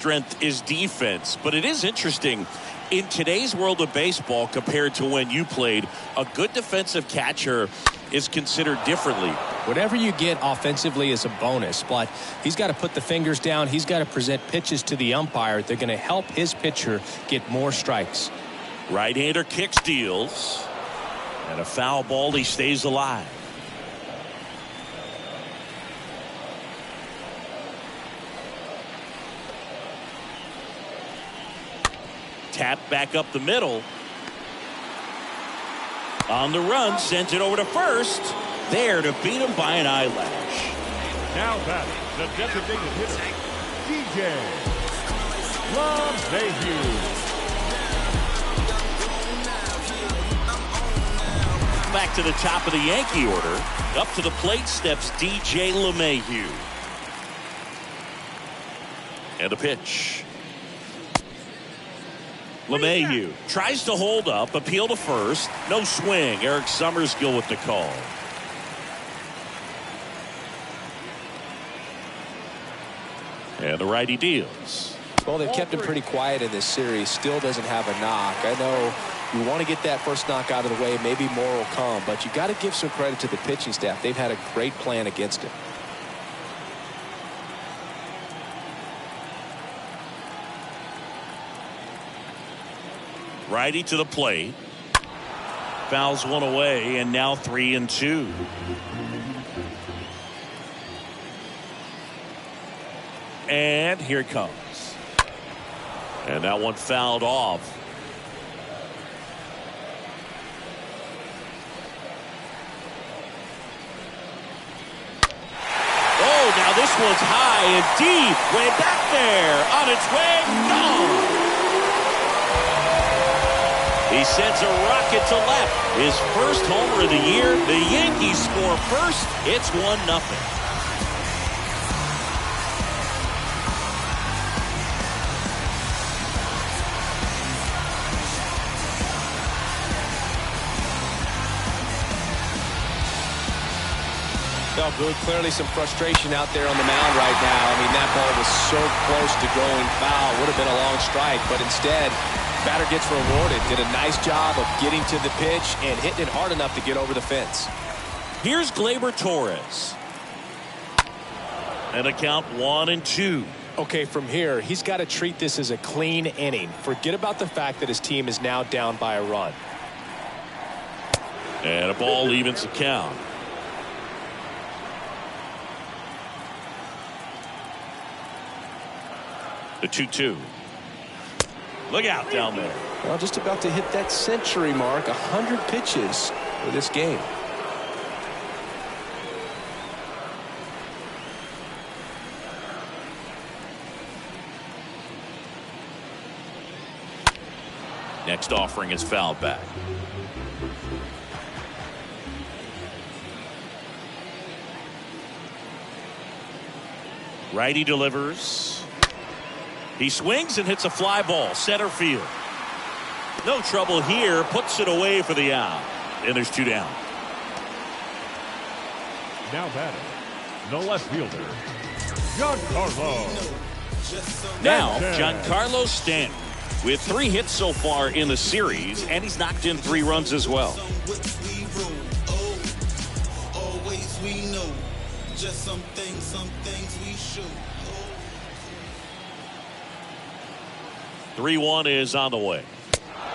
strength is defense. But it is interesting, in today's world of baseball compared to when you played, a good defensive catcher is considered differently. Whatever you get offensively is a bonus, but he's got to put the fingers down. He's got to present pitches to the umpire. They're going to help his pitcher get more strikes. Right-hander kicks, deals, and a foul ball. He stays alive. Tap back up the middle. On the run, sends it over to first. There to beat him by an eyelash. Now batting, the designated hitter, DJ LeMahieu. Back to the top of the Yankee order. Up to the plate steps DJ LeMahieu. And the pitch. LeMahieu tries to hold up, appeal to first. No swing. Eric Summerskill with the call. And the righty deals. Well, they've kept him pretty quiet in this series. Still doesn't have a knock. I know you want to get that first knock out of the way. Maybe more will come, but you got to give some credit to the pitching staff. They've had a great plan against him. Righty to the plate. Fouls one away, and now 3-2. And here it comes. And that one fouled off. Oh, now this one's high and deep. Way back there. On its way. Gone. He sends a rocket to left. His first homer of the year. The Yankees score first. It's 1-0. Felt good. Clearly some frustration out there on the mound right now. I mean, that ball was so close to going foul. Would have been a long strike, but instead, batter gets rewarded. Did a nice job of getting to the pitch and hitting it hard enough to get over the fence. Here's Gleyber Torres. And a count 1-2. Okay, from here, he's got to treat this as a clean inning. Forget about the fact that his team is now down by a run. And a ball evens the count. The 2-2. Look out down there. Well, just about to hit that century mark. 100 pitches for this game. Next offering is fouled back. Righty delivers. He swings and hits a fly ball, center field. No trouble here, puts it away for the out. And there's 2 down. Now batting, the left fielder, Giancarlo. Now, Giancarlo Stanton with 3 hits so far in the series, and he's knocked in 3 runs as well. Always we know, just some things we should. 3-1 is on the way.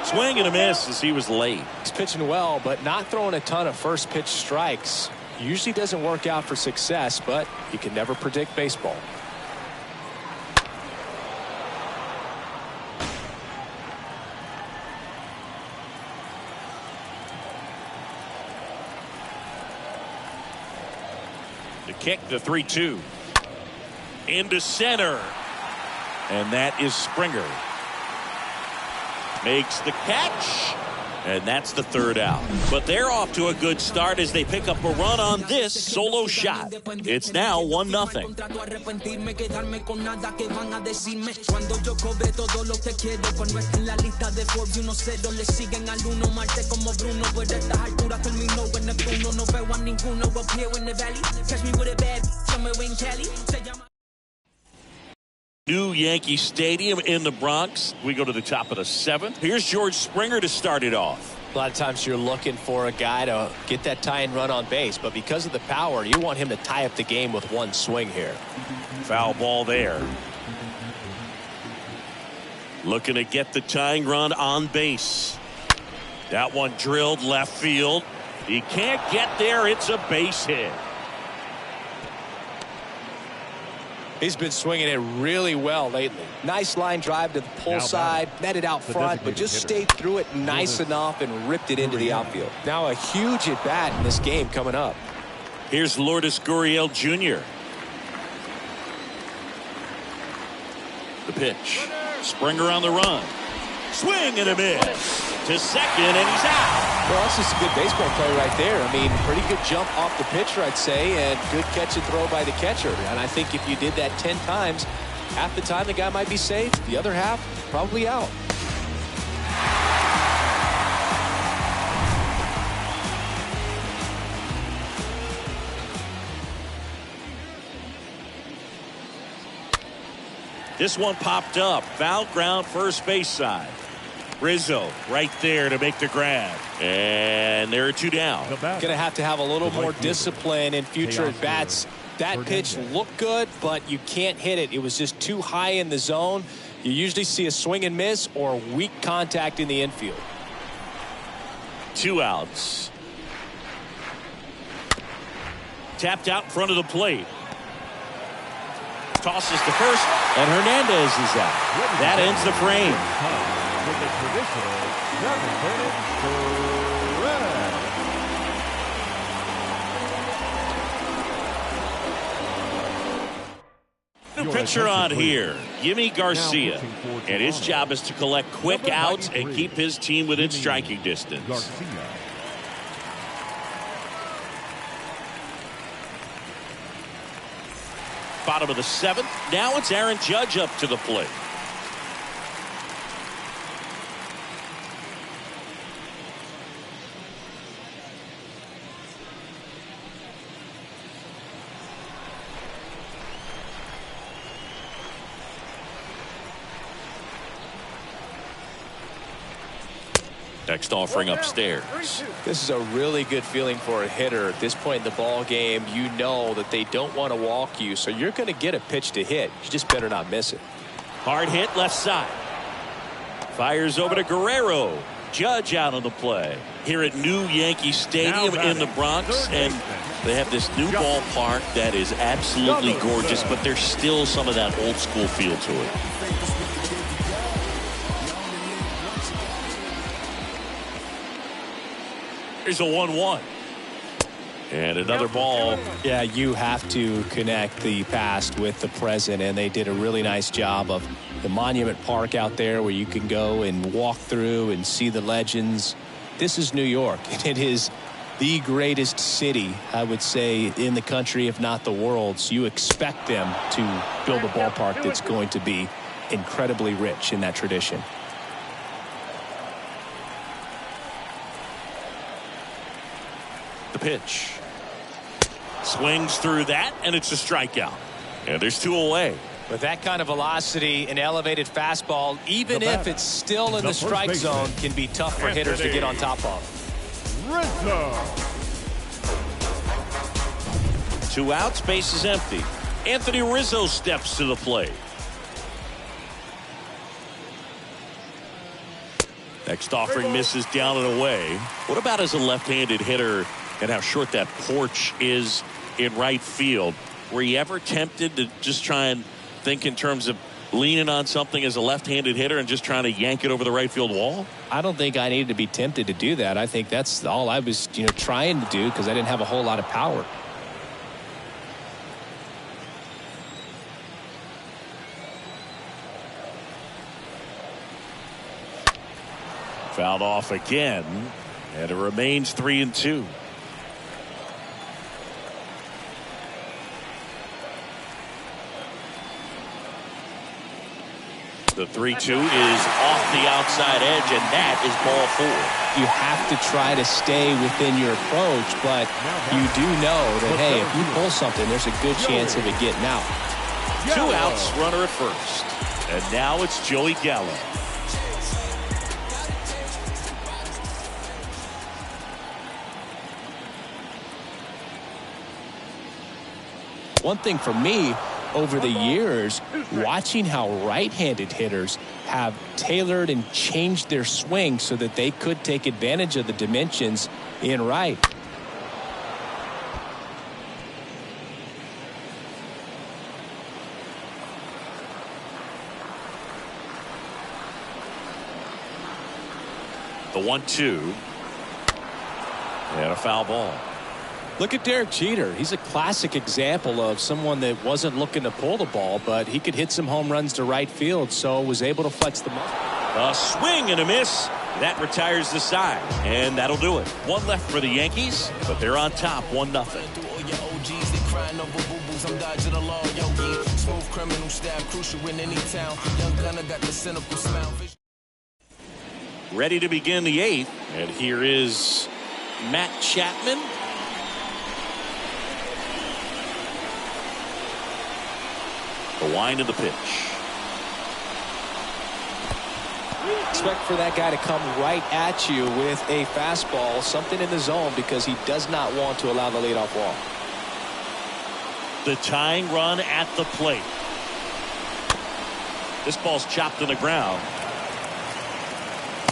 Swing and a miss as he was late. He's pitching well, but not throwing a ton of first pitch strikes. Usually doesn't work out for success, but you can never predict baseball. The kick, the 3-2. Into center. And that is Springer. Makes the catch, and that's the 3rd out. But they're off to a good start as they pick up a run on this solo shot. It's now 1-0. New Yankee Stadium in the Bronx. We go to the top of the 7th. Here's George Springer to start it off. A lot of times you're looking for a guy to get that tying run on base, but because of the power, you want him to tie up the game with one swing here. Foul ball there. Looking to get the tying run on base. That one drilled left field. He can't get there. It's a base hit. He's been swinging it really well lately. Nice line drive to the pull side, met it out front, but just stayed through it nice enough and ripped it into the outfield. Now a huge at bat in this game coming up. Here's Lourdes Gurriel Jr. The pitch. Springer on the run. Swing and a miss. To second, and he's out. Well, that's just a good baseball play right there. I mean, pretty good jump off the pitcher, I'd say, and good catch and throw by the catcher. And I think if you did that 10 times, half the time the guy might be safe. The other half, probably out. This one popped up. Foul ground first base side. Rizzo right there to make the grab. And there are 2 down. Going to have a little more discipline in future at bats. That pitch looked good, but you can't hit it. It was just too high in the zone. You usually see a swing and miss or weak contact in the infield. 2 outs. Tapped out in front of the plate. Tosses to first, and Hernandez is out. That ends the frame. With the traditional New pitcher on here, Yimi Garcia, and his job is to collect quick outs and keep his team within striking distance. Bottom of the 7th. Now it's Aaron Judge up to the plate. Next offering upstairs. This is a really good feeling for a hitter at this point in the ball game. You know that they don't want to walk you, so you're going to get a pitch to hit. You just better not miss it. Hard hit left side. Fires over to Guerrero. Judge out on the play here at New Yankee Stadium in the Bronx, and they have this new ballpark that is absolutely gorgeous, but there's still some of that old school feel to it. Here's a 1-1. And another ball. Yeah, you have to connect the past with the present, and they did a really nice job of the Monument Park out there where you can go and walk through and see the legends. This is New York, and it is the greatest city, I would say, in the country, if not the world. So you expect them to build a ballpark that's going to be incredibly rich in that tradition. The pitch. Swings through that, and it's a strikeout. And there's 2 away. With that kind of velocity, an elevated fastball, even if it's still in the strike zone, can be tough for hitters to get on top of. Rizzo. 2 outs, base is empty. Anthony Rizzo steps to the plate. Next offering misses down and away. What about as a left-handed hitter and how short that porch is in right field? Were you ever tempted to just try and think in terms of leaning on something as a left-handed hitter and just trying to yank it over the right field wall? I don't think I needed to be tempted to do that. I think that's all I was, trying to do because I didn't have a whole lot of power. Fouled off again, and it remains 3-2. The 3-2 is off the outside edge, and that is ball 4. You have to try to stay within your approach, but you do know that, hey, if you pull something, there's a good chance of it getting out. Two outs, runner at first. And now it's Joey Gallo. One thing for me over the years, watching how right-handed hitters have tailored and changed their swing so that they could take advantage of the dimensions in right. The 1-2. And a foul ball. Look at Derek Jeter. He's a classic example of someone that wasn't looking to pull the ball, but he could hit some home runs to right field, so was able to flex the muscle. A swing and a miss. That retires the side, and that'll do it. One left for the Yankees, but they're on top 1-0. Ready to begin the 8th, and here is Matt Chapman. The wind of the pitch. Expect for that guy to come right at you with a fastball, something in the zone, because he does not want to allow the leadoff walk. The tying run at the plate. This ball's chopped to the ground.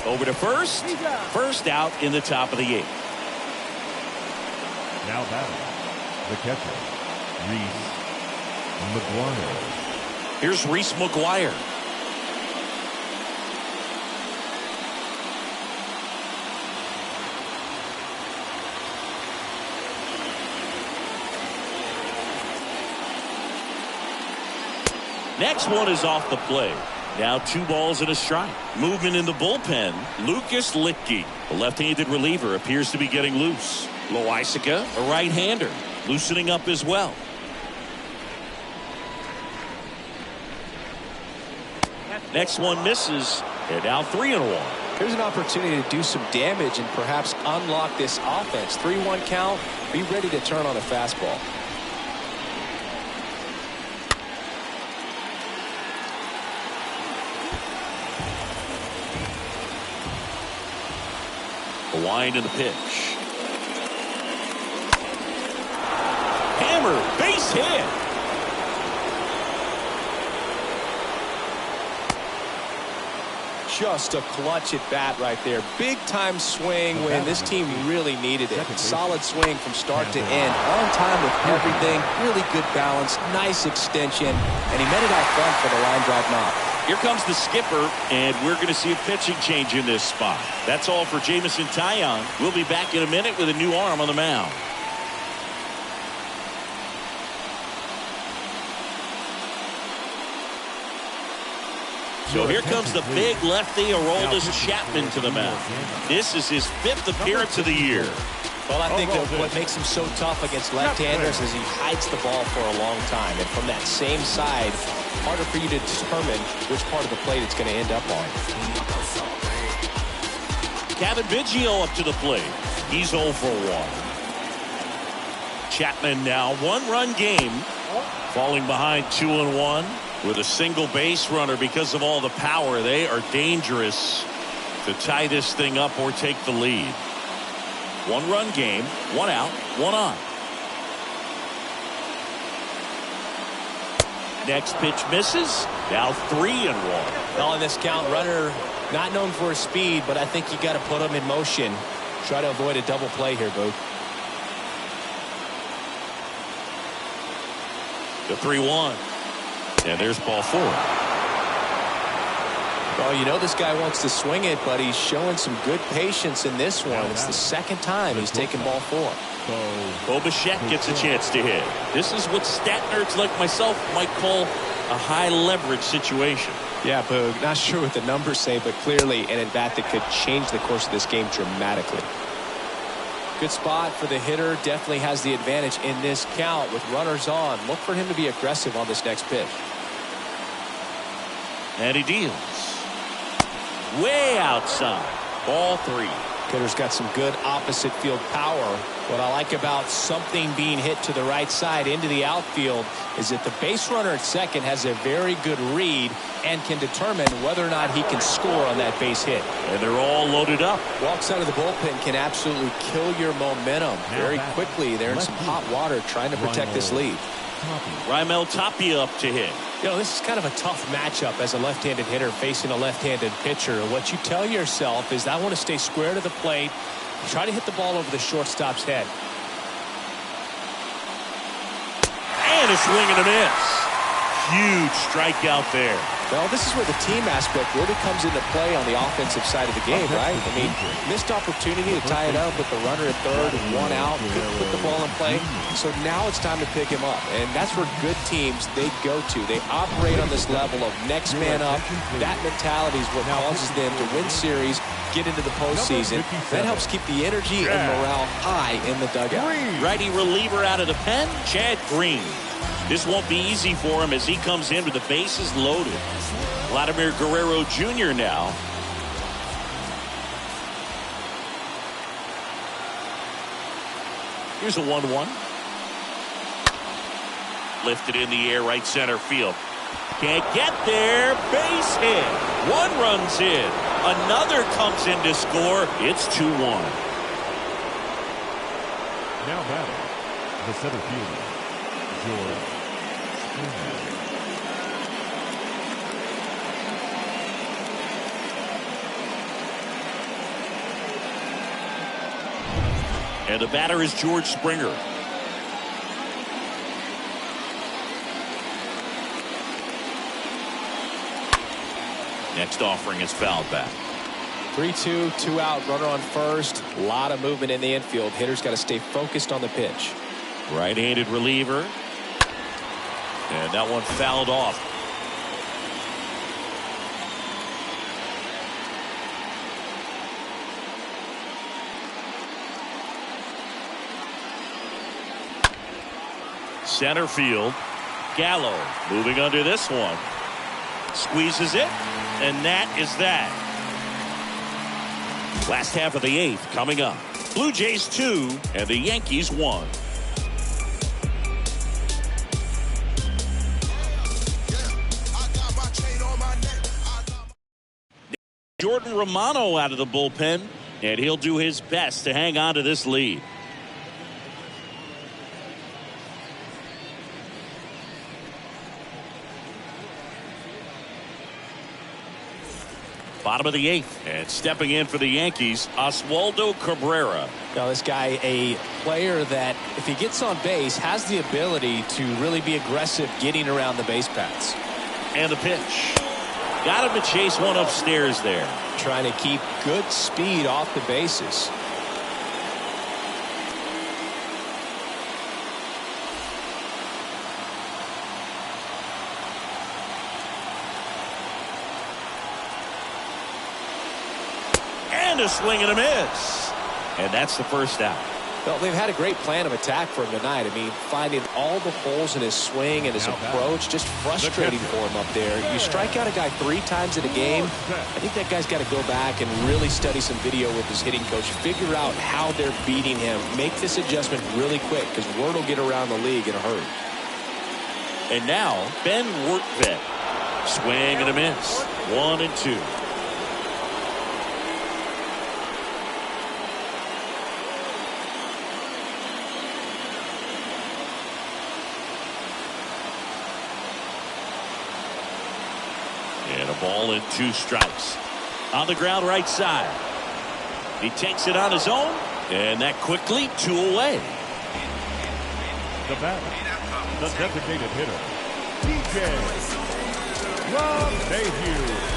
Over to first. First out in the top of the 8th. Now batting, the catcher, Reese McGuire. Here's Reese McGuire. Next one is off the plate. Now 2 balls and a strike. Movement in the bullpen. Lucas Littke, the left-handed reliever, appears to be getting loose. Loaisiga, a right-hander, loosening up as well. Next one misses, and now 3-1. Here's an opportunity to do some damage and perhaps unlock this offense. 3-1 count. Be ready to turn on a fastball. The wind and the pitch. Hammer, base hit. Just a clutch at bat right there. Big time swing when this team really needed it. Solid swing from start to end. On time with everything. Really good balance. Nice extension. And he met it out front for the line drive knock. Here comes the skipper, and we're going to see a pitching change in this spot. That's all for Jameson Taillon. We'll be back in a minute with a new arm on the mound. So here comes the big lefty, Aroldis Chapman, to the mound. This is his 5th appearance of the year. Well, I think that what makes him so tough against left-handers is he hides the ball for a long time. And from that same side, harder for you to determine which part of the plate it's going to end up on. Kevin Biggio up to the plate. He's 0 for 1. Chapman now 1-run game, falling behind 2-1 with a single base runner. Because of all the power, they are dangerous to tie this thing up or take the lead. 1-run game, 1 out, 1 on. Next pitch misses. Now 3-1. Well, in this count, runner not known for his speed, but I think you got to put him in motion. Try to avoid a double play here, Boog. The 3-1. And there's ball 4. Well, you know this guy wants to swing it, but he's showing some good patience in this one. It's the second time he's taken ball 4. Bo Bichette gets a chance to hit. This is what stat nerds like myself might call a high leverage situation. Yeah, Boog. Not sure what the numbers say, but clearly an at-bat that could change the course of this game dramatically. Good spot for the hitter. Definitely has the advantage in this count with runners on. Look for him to be aggressive on this next pitch. And he deals. Way outside. Ball 3. Hitter's got some good opposite field power. What I like about something being hit to the right side into the outfield is that the base runner at second has a very good read and can determine whether or not he can score on that base hit. And they're all loaded up. Walks out of the bullpen can absolutely kill your momentum very quickly. They're in some hot water trying to protect this lead. Raimel Tapia up to hit. You know, this is kind of a tough matchup as a left-handed hitter facing a left-handed pitcher. What you tell yourself is, I want to stay square to the plate, try to hit the ball over the shortstop's head. And a swing and a miss. Huge strikeout there. Well, this is where the team aspect really comes into play on the offensive side of the game, right? I mean, missed opportunity to tie it up with the runner at third, one out, couldn't put the ball in play. So now it's time to pick him up. And that's where good teams, they go to. They operate on this level of next man up. That mentality is what causes them to win series, get into the postseason. That helps keep the energy and morale high in the dugout. Righty reliever out of the pen, Chad Green. This won't be easy for him as he comes in with the bases loaded. Vladimir Guerrero Jr. now. Here's a 1-1. Lifted in the air, right center field. Can't get there. Base hit. One runs in. Another comes in to score. It's 2-1. Now batting, the center fielder, George Springer. And the batter is George Springer. Next offering is fouled back. 3-2, 2 out, runner on first. A lot of movement in the infield. Hitter's got to stay focused on the pitch. Right-handed reliever. And that one fouled off. Center field. Gallo moving under this one. Squeezes it. And that is that. Last half of the eighth coming up. Blue Jays 2 and the Yankees 1. Jordan Romano out of the bullpen, and he'll do his best to hang on to this lead. Bottom of the eighth, and stepping in for the Yankees, Oswaldo Cabrera. Now, this guy, a player that, if he gets on base, has the ability to really be aggressive getting around the base paths. And the pitch. Got him to chase one upstairs there. Trying to keep good speed off the bases. And a swing and a miss. And that's the first out. Well, they've had a great plan of attack for him tonight. I mean, finding all the holes in his swing and his approach, just frustrating for him up there. You strike out a guy 3 times in a game, I think that guy's got to go back and really study some video with his hitting coach, figure out how they're beating him, make this adjustment really quick, because word will get around the league in a hurry. And now, Ben Wortvet. Swing and a miss. 1-2. And a ball and 2 strikes. On the ground right side. He takes it on his own. And that quickly 2 away. The batter, the designated hitter, DJ LeMahieu.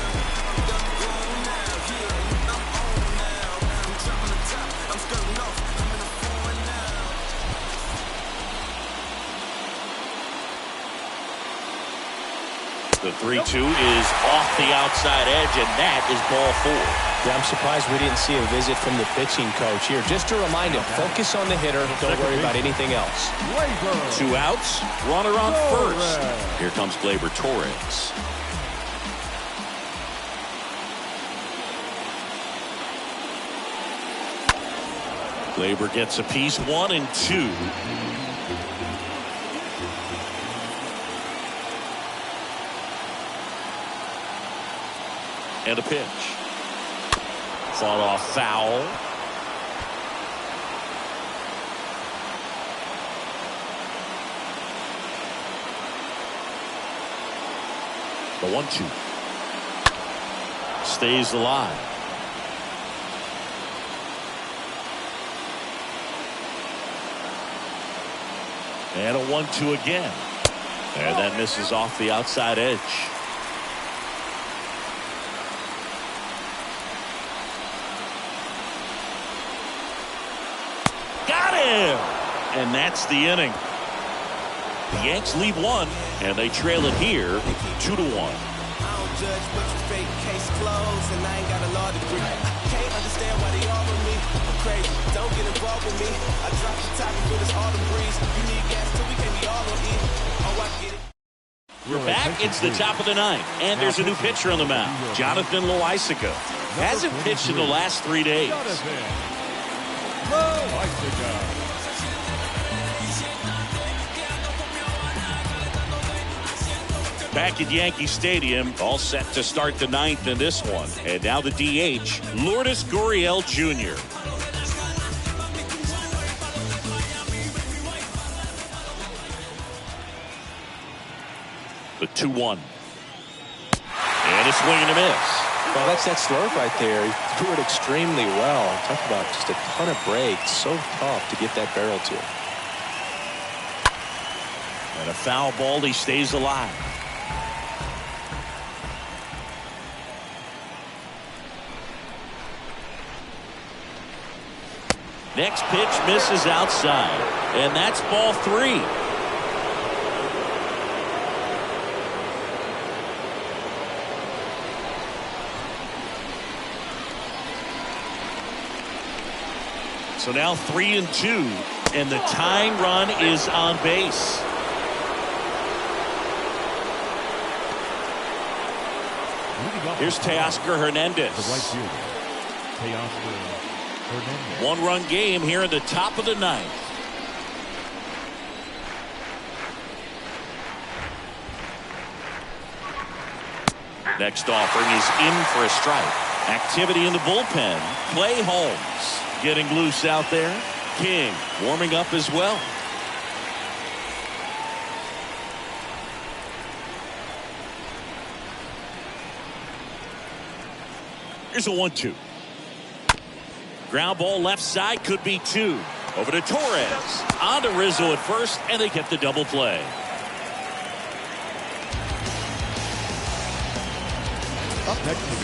The 3-2 is off the outside edge, and that is ball 4. Yeah, I'm surprised we didn't see a visit from the pitching coach here. Just to remind him, focus on the hitter. Don't worry about anything else. 2 outs, runner on first. Here comes Gleyber Torres. Labor gets a piece, 1 and 2. And a pitch. Fought off foul. The 1-2. Stays alive. And a 1-2 again. And that misses off the outside edge. Got him! And that's the inning. The Yanks lead 1, and they trail it here 2-1. Judge, but you fake case closed, and I ain't got a law degree. Can't understand why they all on me. I'm crazy, don't get involved with me. I drop the top and feel this autumn breeze. You need gas till we can be all on E. Oh, I get it. We're back. It's the top of the 9th, and there's a new pitcher on the mound, Jonathan Loaisiga. Hasn't pitched in the last 3 days. Back at Yankee Stadium, all set to start the 9th in this one. And now the DH, Lourdes Gurriel Jr. The 2-1. And a swing and a miss. Well, that's that slurve right there. He threw it extremely well. Talk about just a ton of breaks. So tough to get that barrel to. And a foul ball. He stays alive. Next pitch misses outside, and that's ball 3. So now 3 and 2, and the tying run is on base. Here's Teoscar Hernandez. One-run game here in the top of the 9th. Next offering is in for a strike. Activity in the bullpen. Clay Holmes getting loose out there. King warming up as well. Here's a 1-2. Ground ball left side, could be 2. Over to Torres. On to Rizzo at first, and they get the double play. Up next is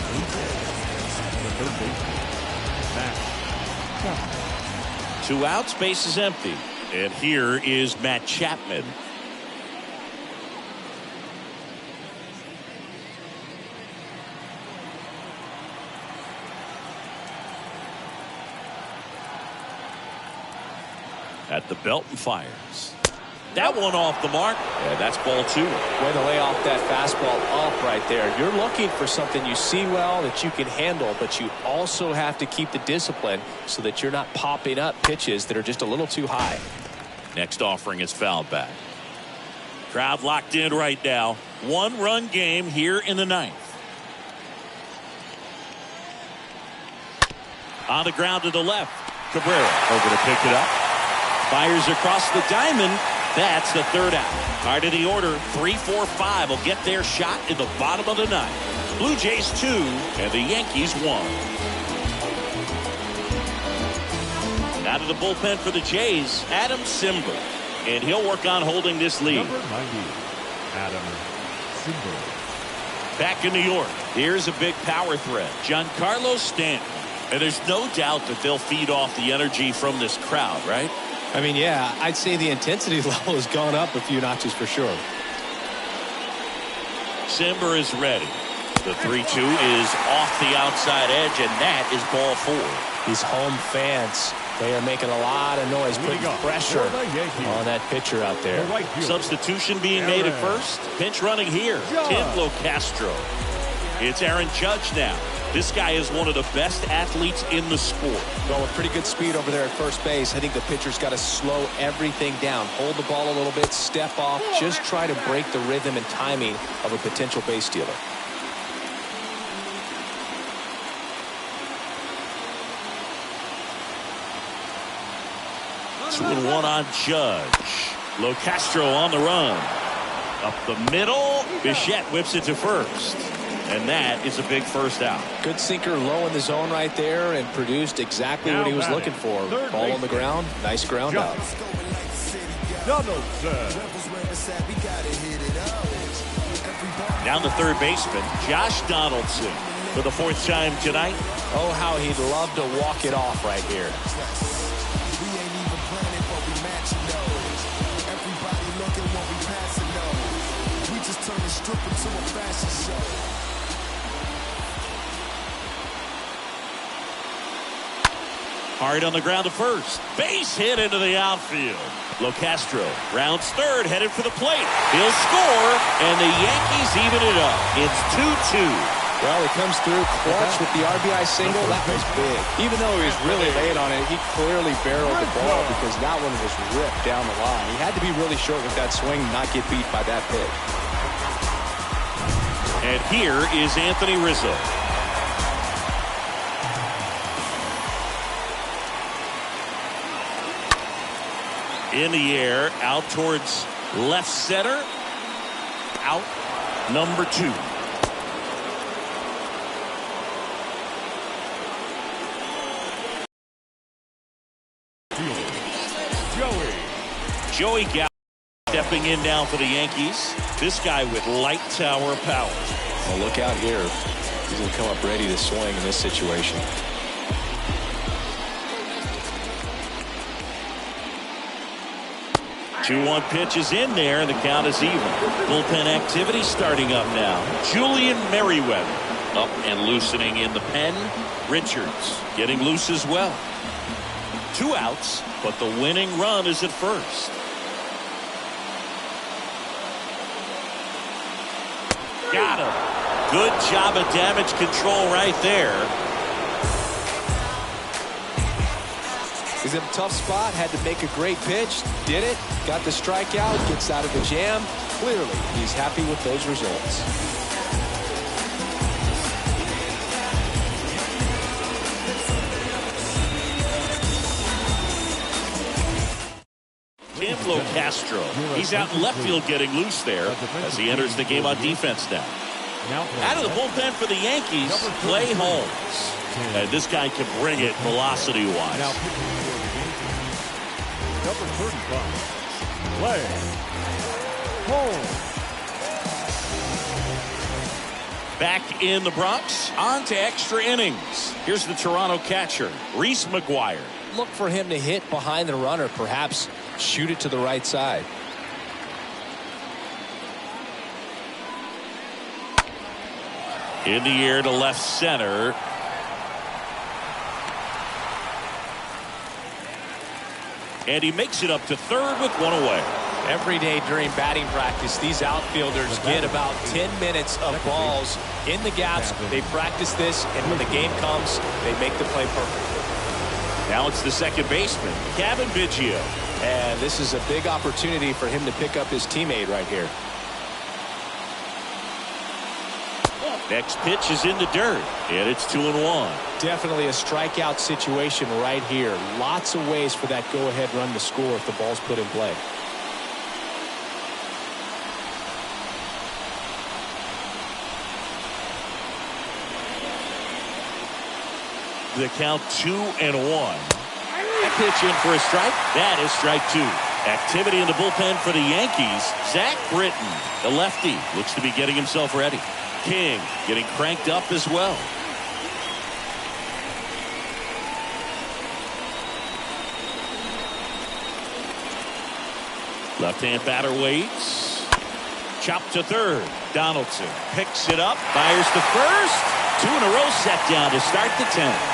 the third baseman, 2 outs, base is empty. And here is Matt Chapman. At the belt and fires. That one off the mark. And that's ball 2. Way to lay off that fastball up right there. You're looking for something you see well that you can handle, but you also have to keep the discipline so that you're not popping up pitches that are just a little too high. Next offering is fouled back. Crowd locked in right now. 1-run game here in the 9th. On the ground to the left. Cabrera over to pick it up. Fires across the diamond. That's the 3rd out. Heart of the order, 3, 4, 5 will get their shot in the bottom of the 9th. Blue Jays 2 and the Yankees 1. Out of the bullpen for the Jays, Adam Simber. And he'll work on holding this lead. number 90, Adam Simber. Back in New York, here's a big power threat. Giancarlo Stanton. And there's no doubt that they'll feed off the energy from this crowd, right? I mean, yeah, I'd say the intensity level has gone up a few notches for sure. Simber is ready. The 3-2 is off the outside edge, and that is ball 4. These home fans, they are making a lot of noise, putting pressure on that pitcher out there. Substitution being made at first. Pinch running here. Tim Locastro. It's Aaron Judge now. This guy is one of the best athletes in the sport. Well, with pretty good speed over there at first base, I think the pitcher's got to slow everything down. Hold the ball a little bit, step off, just try to break the rhythm and timing of a potential base stealer. Two and one on Judge. LoCastro on the run. Up the middle. Bichette whips it to first. And that is a big first out. Good sinker low in the zone right there and produced exactly what he was looking for. Ball on the ground. Nice ground out. Down the third baseman, Josh Donaldson, for the fourth time tonight. Oh, how he'd love to walk it off right here. Hard on the ground to first. Base hit into the outfield. LoCastro rounds third, headed for the plate. He'll score, and the Yankees even it up. It's 2-2. Well, he comes through clutch with the RBI single. That was big. Even though he was really late on it, he clearly barreled the ball because that one was ripped down the line. He had to be really short with that swing, not get beat by that pitch. And here is Anthony Rizzo. In the air, out towards left center. Out, number 2. Joey Gallo stepping in now for the Yankees. This guy with light tower power. Well, look out here. He's going to come up ready to swing in this situation. Two-one pitch is in there, and the count is even. Bullpen activity starting up now. Julian Merriweather up and loosening in the pen. Richards getting loose as well. 2 outs, but the winning run is at first. Got him. Good job of damage control right there. He's in a tough spot, had to make a great pitch, did it, got the strikeout, gets out of the jam. Clearly, he's happy with those results. LoCastro. He's out in left field getting loose there as he enters the game on defense now. Out of the bullpen for the Yankees, Clay Holmes. And this guy can bring it velocity-wise. Number 35, Clay Holmes. Back in the Bronx, on to extra innings. Here's the Toronto catcher, Reese McGuire. Look for him to hit behind the runner, perhaps shoot it to the right side. In the air to left center. And he makes it up to third with 1 away. Every day during batting practice, these outfielders get about 10 minutes of balls in the gaps. They practice this, and when the game comes, they make the play perfect. Now it's the second baseman, Kevin Biggio. And this is a big opportunity for him to pick up his teammate right here. Next pitch is in the dirt, and it's 2-1. Definitely a strikeout situation right here. Lots of ways for that go-ahead run to score if the ball's put in play. The count 2-1. That pitch in for a strike. That is strike 2. Activity in the bullpen for the Yankees. Zach Britton, the lefty, looks to be getting himself ready. King getting cranked up as well. Left-hand batter waits. Chop to third. Donaldson picks it up, fires to first. 2 in a row set down to start the 10th.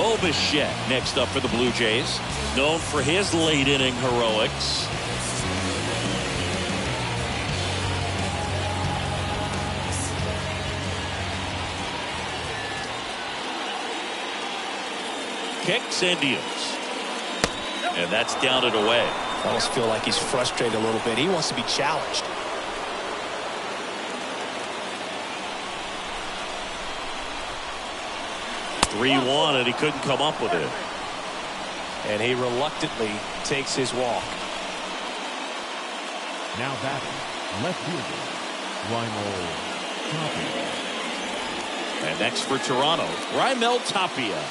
Bo Bichette next up for the Blue Jays, known for his late inning heroics. Kicks and deals. And that's down and away. I almost feel like he's frustrated a little bit. He wants to be challenged. (3-1) and he couldn't come up with it. And he reluctantly takes his walk. Now batting, left fielder, Raimel Tapia. And next for Toronto, Raimel Tapia.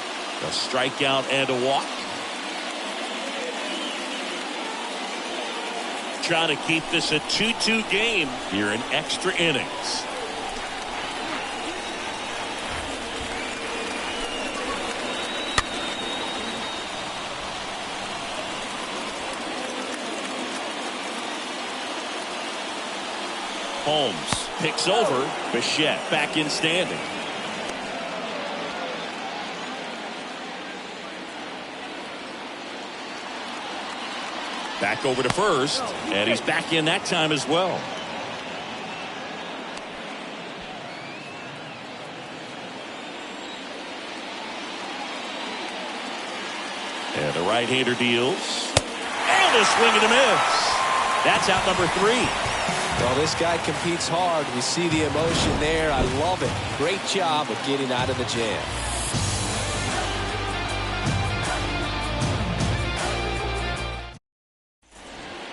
A strikeout and a walk. Trying to keep this a 2-2 game here in extra innings. Holmes picks over. Bichette back in standing. Back over to first, and he's back in that time as well. And the right-hander deals. And a swing and a miss. That's out number 3. Well, this guy competes hard. We see the emotion there. I love it. Great job of getting out of the jam.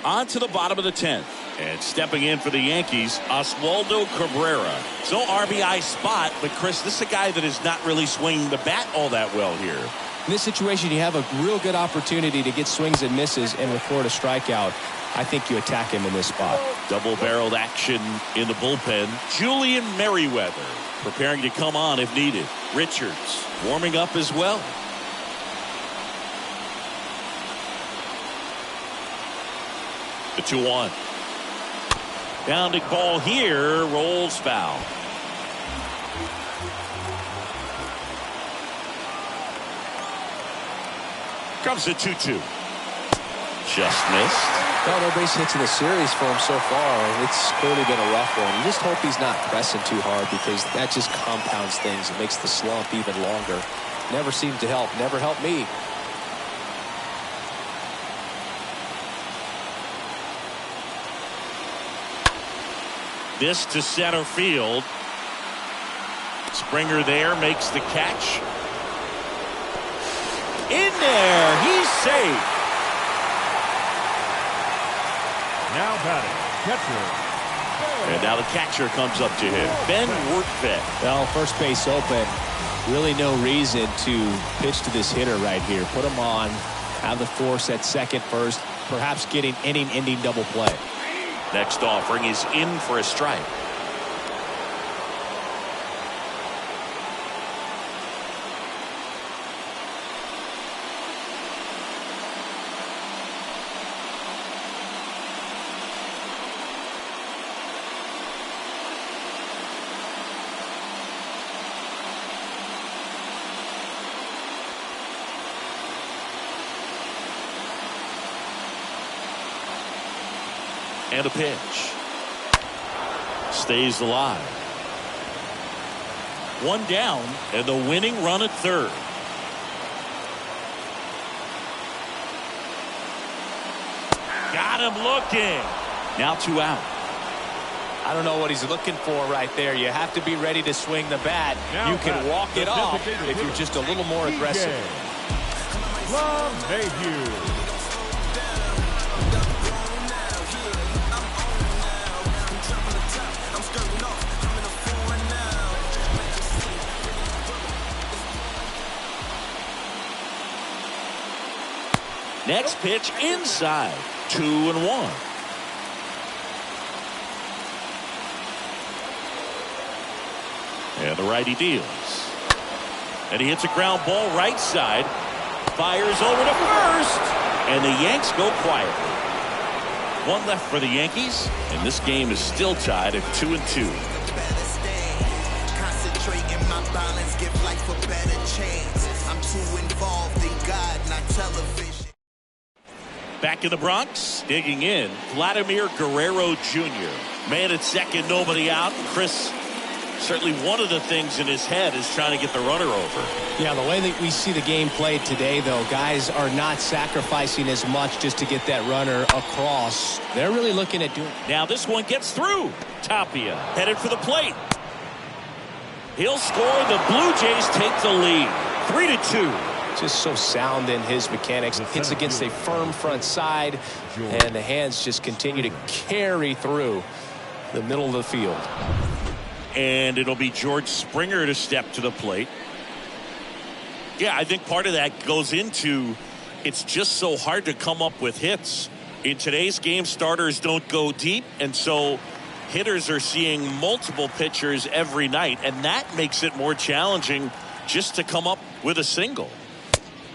On to the bottom of the 10th. And stepping in for the Yankees, Oswaldo Cabrera. So RBI spot, but Chris, this is a guy that is not really swinging the bat all that well here. In this situation, you have a real good opportunity to get swings and misses and record a strikeout. I think you attack him in this spot. Double-barreled action in the bullpen. Julian Merriweather preparing to come on if needed. Richards warming up as well. The 2-1. Bounding ball here, rolls foul. Comes the 2-2. Just missed. Well, no base hits in the series for him so far. It's clearly been a rough one. You just hope he's not pressing too hard because that just compounds things. It makes the slump even longer. Never seemed to help. Never helped me. This to center field. Springer there makes the catch. In there, he's safe. Now batting, catcher. And now the catcher comes up to him, Ben Workvet. Well, first base open. Really no reason to pitch to this hitter right here. Put him on, have the force at second first, perhaps getting inning-ending double play. Next offering is in for a strike. And a pitch. Stays alive. One down and the winning run at third. Got him looking. Now 2 out. I don't know what he's looking for right there. You have to be ready to swing the bat. Now you can walk it off if you're just a little more aggressive. LeMahieu. Next pitch inside. 2-1. And the righty deals. And he hits a ground ball right side. Fires over to first. And the Yanks go quietly. One left for the Yankees. And this game is still tied at 2-2. Concentrate in my balance, give life a better chance. I'm 2-4. involved in God, not television. Back in the Bronx, digging in, Vladimir Guerrero Jr. Man at second, nobody out. Chris, certainly one of the things in his head is trying to get the runner over. Yeah, the way that we see the game played today, though, guys are not sacrificing as much just to get that runner across. They're really looking at doing. Now this one gets through. Tapia headed for the plate. He'll score. The Blue Jays take the lead. 3-2. Just so sound in his mechanics. Hits against a firm front side, and the hands just continue to carry through the middle of the field. And it'll be George Springer to step to the plate. Yeah, I think part of that goes into it's just so hard to come up with hits. In today's game, starters don't go deep, and so hitters are seeing multiple pitchers every night, and that makes it more challenging just to come up with a single.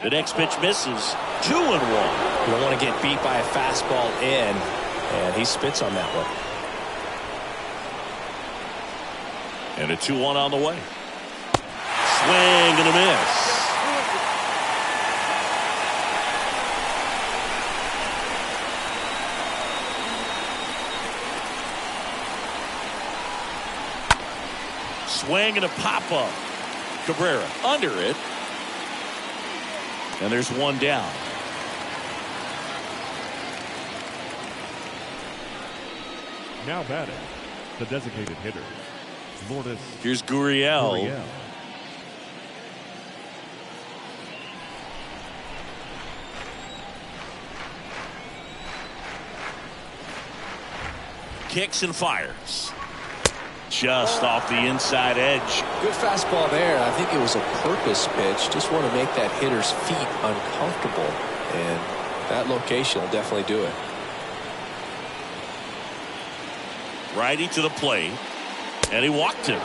The next pitch misses. 2-1. You don't want to get beat by a fastball in, and he spits on that one. And a 2-1 on the way. Swing and a miss. Swing and a pop-up. Cabrera under it. And there's one down. Now batting, the designated hitter, Lourdes. Here's Gurriel. Kicks and fires. Just off the inside edge. Good fastball there. I think it was a purpose pitch. Just want to make that hitter's feet uncomfortable. And that location will definitely do it. Righty to the plate. And he walked him.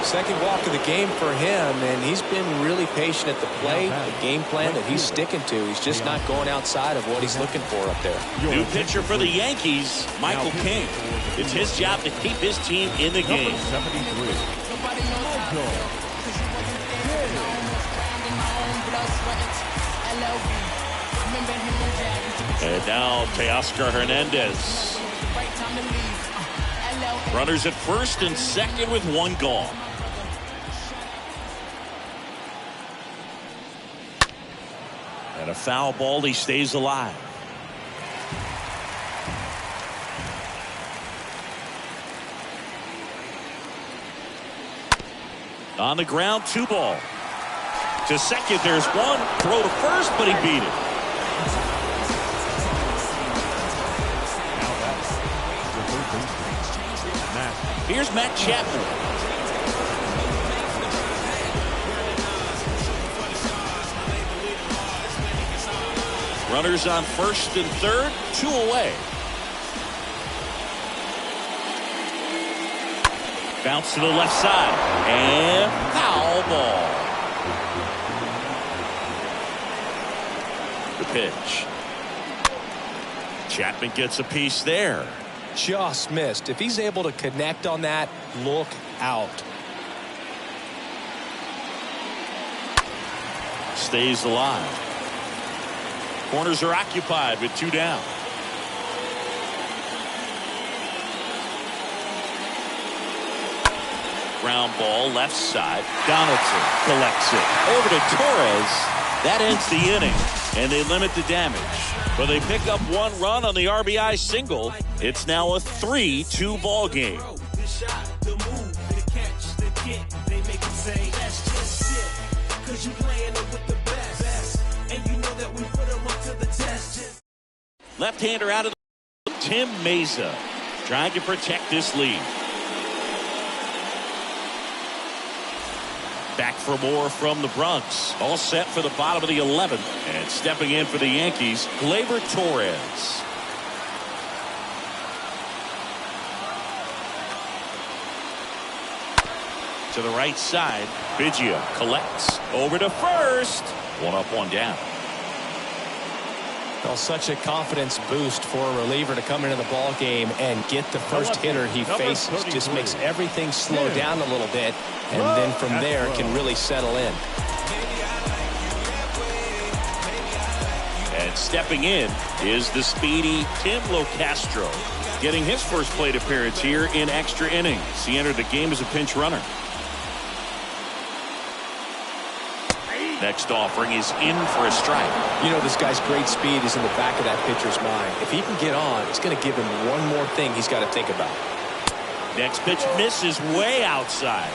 Second walk of the game for him, and he's been really patient at the plate. The game plan that he's sticking to. He's just not going outside of what he's looking for up there. New pitcher for the Yankees, Michael King. It's his job to keep his team in the game. And now Teoscar Hernandez. Runners at first and second with one gone. And a foul ball, he stays alive. On the ground, 2 ball. To second, there's one. Throw to first, but he beat it. Here's Matt Chapman. Runners on first and third, 2 away. Bounce to the left side. And foul ball. The pitch. Chapman gets a piece there. Just missed. If he's able to connect on that, look out. Stays alive. Corners are occupied with 2 down. Ground ball left side. Donaldson collects it. Over to Torres. That ends the inning, and they limit the damage. But they pick up 1 run on the RBI single. It's now a 3-2 ball game. Left-hander out of the Tim Mesa trying to protect this lead. Back for more from the Bronx. All set for the bottom of the 11th. And stepping in for the Yankees, Gleyber Torres. To the right side, Biggio collects. Over to first. 1 up, 1 down. Well, such a confidence boost for a reliever to come into the ball game and get the first hitter he faces. Just makes everything slow down a little bit, and then from there can really settle in. And stepping in is the speedy Tim Locastro. Getting his first plate appearance here in extra innings. He entered the game as a pinch runner. Next offering is in for a strike. You know, this guy's great speed is in the back of that pitcher's mind. If he can get on, it's going to give him one more thing he's got to think about. Next pitch misses way outside.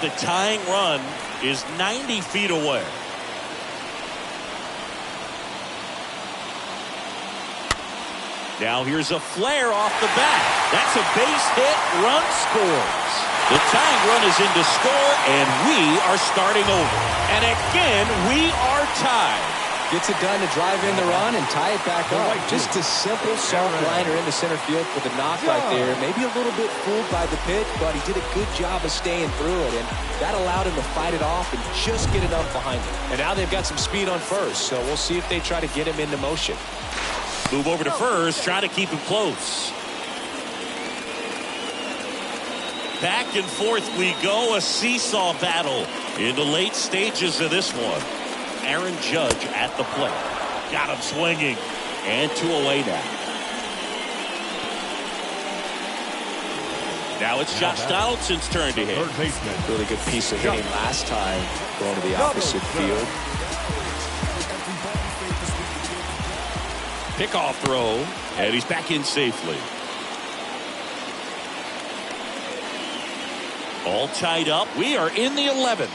The tying run is 90 feet away. Now here's a flare off the bat. That's a base hit. Run scores. The tying run is in to score, and we are starting over. And again, we are tied. Gets it done to drive in the run and tie it back up. Just a simple soft liner into center field for the knock right there. Maybe a little bit fooled by the pitch, but he did a good job of staying through it, and that allowed him to fight it off and just get enough behind him. And now they've got some speed on first, so we'll see if they try to get him into motion. Move over to first, try to keep him close. Back and forth we go, a seesaw battle in the late stages of this one. Aaron Judge at the plate. Got him swinging. And 2 away now. Now it's Josh Donaldson's turn to hit. Really good piece of hitting last time, going to the opposite field. Pickoff throw, and he's back in safely. All tied up. We are in the 11th.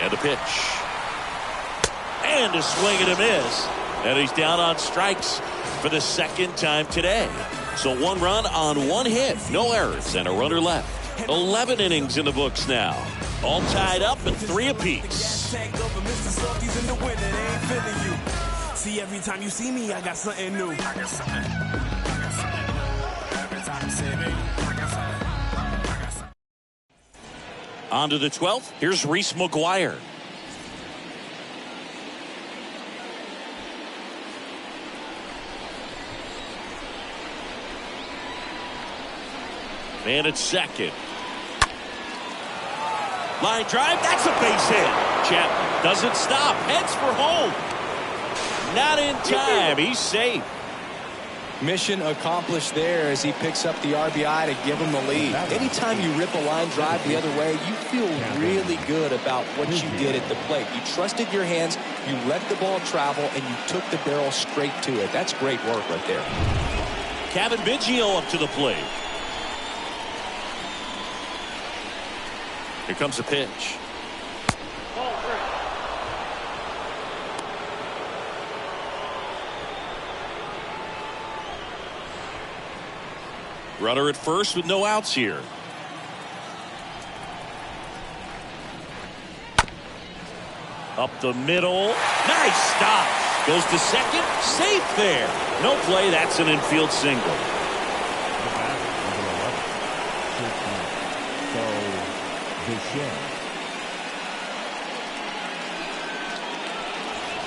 And a pitch. And a swing and a miss. And he's down on strikes for the second time today. So 1 run on 1 hit. No errors and a runner left. 11 innings in the books now. All tied up at 3 apiece. See, every time you see me, I got something new. On to the 12th. Here's Reese McGuire. Man at second. Line drive. That's a base hit. Chapman doesn't stop. Heads for home. Not in time. He's safe. Mission accomplished there as he picks up the RBI to give him the lead. Anytime you rip a line drive the other way, you feel really good about what you did at the plate. You trusted your hands, you let the ball travel, and you took the barrel straight to it. That's great work right there. Kevin Biggio up to the plate. Here comes a pitch. Runner at first with no outs here. Up the middle. Nice stop. Goes to second. Safe there. No play. That's an infield single.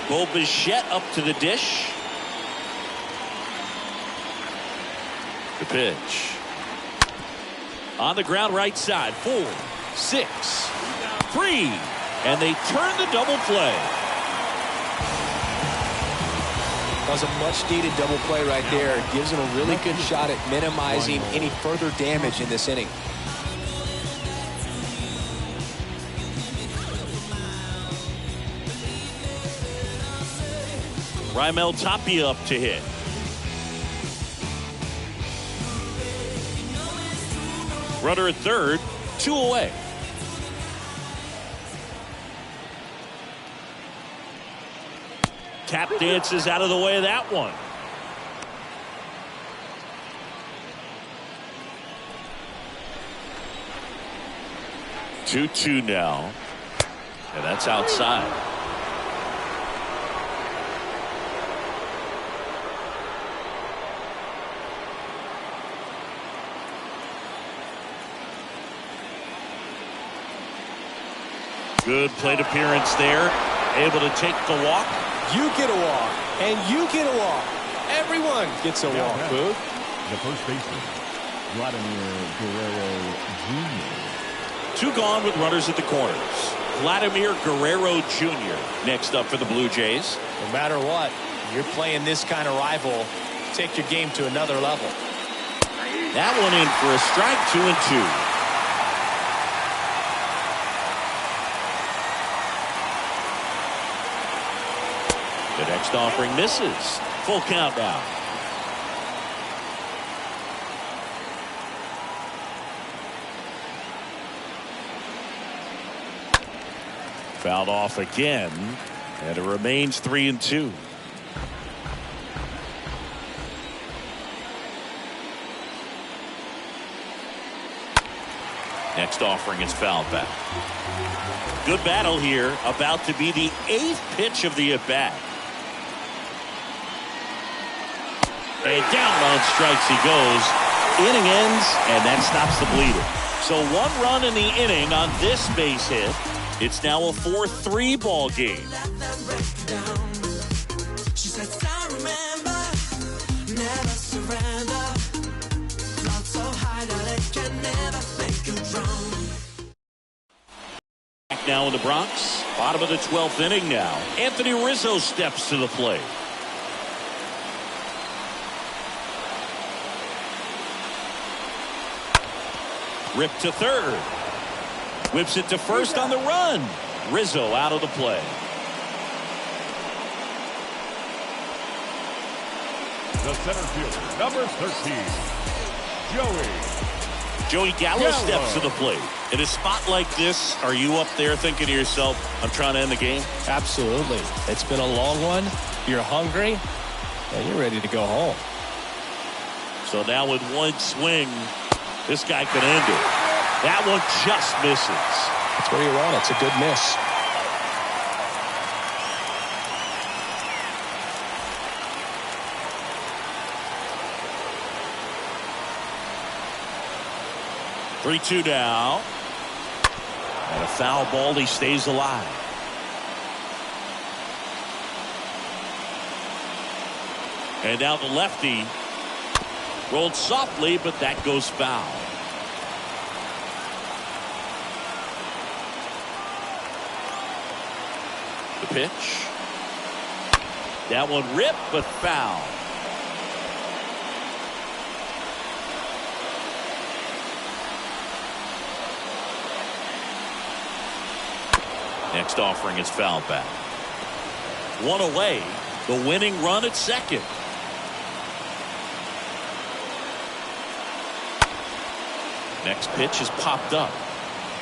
Bo Bichette up to the dish. The pitch. On the ground right side. 4, 6, 3. And they turn the double play. That was a much needed double play right there. It gives him a really good shot at minimizing any further damage in this inning. Raimel Tapia up to hit. Runner at third, 2 away. Tap dances out of the way of that one. Two now. And that's outside. Good plate appearance there. Able to take the walk. You get a walk, and you get a walk. Everyone gets a walk, Boog. The first baseman, Vladimir Guerrero Jr. 2 gone with runners at the corners. Vladimir Guerrero Jr. next up for the Blue Jays. No matter what, you're playing this kind of rival, take your game to another level. That one in for a strike, 2-2. The next offering misses. Full count now. Fouled off again, and it remains 3-2. Next offering is fouled back. Good battle here, about to be the 8th pitch of the at-bat. And down on strikes he goes. Inning ends, and that stops the bleeding. So 1 run in the inning on this base hit. It's now a 4-3 ball game. Back now in the Bronx, bottom of the 12th inning now. Anthony Rizzo steps to the plate. Rip to third. Whips it to first on the run. Rizzo out of the play. The center fielder, number 13, Joey Gallo steps to the plate. In a spot like this, are you up there thinking to yourself, I'm trying to end the game? Absolutely. It's been a long one. You're hungry, and you're ready to go home. So now with 1 swing, this guy could end it. That one just misses. That's where you want it. It's a good miss. Three-two now. And a foul ball. He stays alive. And now the lefty rolled softly, but that goes foul. The pitch. That one ripped, but foul. Next offering is fouled back. 1 away. The winning run at second. Next pitch is popped up.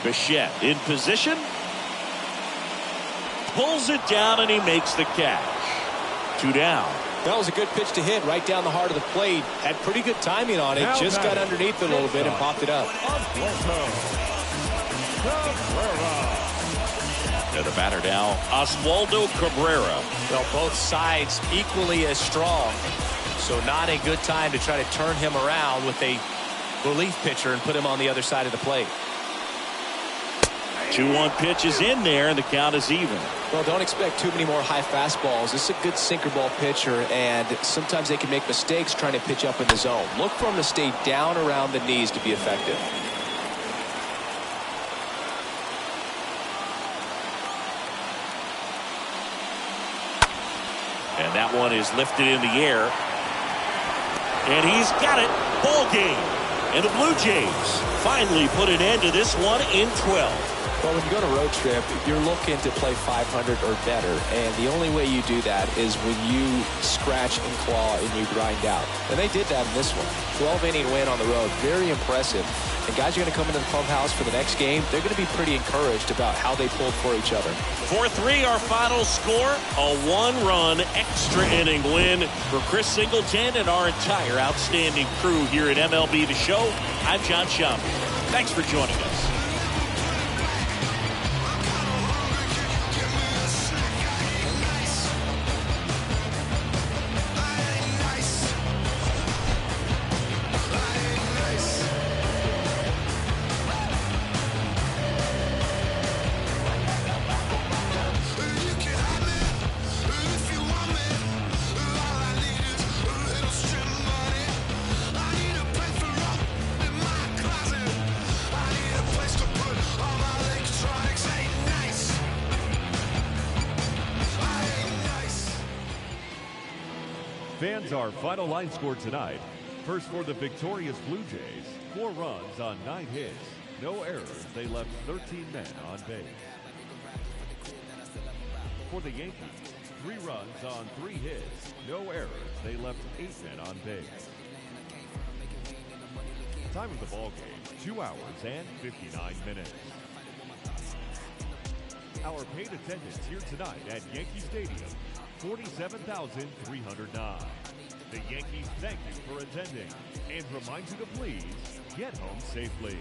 Bichette in position. Pulls it down and he makes the catch. 2 down. That was a good pitch to hit right down the heart of the plate. Had pretty good timing on it. Just got underneath it a little bit and popped it up. And the batter now, Oswaldo Cabrera. Well, both sides equally as strong. So not a good time to try to turn him around with a relief pitcher and put him on the other side of the plate. 2-1 pitch is in there, and the count is even. Well, don't expect too many more high fastballs. This is a good sinker ball pitcher, and sometimes they can make mistakes trying to pitch up in the zone. Look for him to stay down around the knees to be effective. And that one is lifted in the air. And he's got it. Ball game. And the Blue Jays finally put an end to this one in 12. Well, when you go on a road trip, you're looking to play 500 or better. And the only way you do that is when you scratch and claw and you grind out. And they did that in this one. 12-inning win on the road. Very impressive. And guys are going to come into the clubhouse for the next game. They're going to be pretty encouraged about how they pulled for each other. 4-3 our final score. A 1-run extra inning win for Chris Singleton and our entire outstanding crew here at MLB The Show. I'm John Schaumburg. Thanks for joining us. Fans, our final line score tonight. First for the victorious Blue Jays, 4 runs on 9 hits. No errors. They left 13 men on base. For the Yankees, 3 runs on 3 hits. No errors. They left 8 men on base. Time of the ball game, 2 hours and 59 minutes. Our paid attendance here tonight at Yankee Stadium, 47,309. The Yankees thank you for attending and remind you to please get home safely.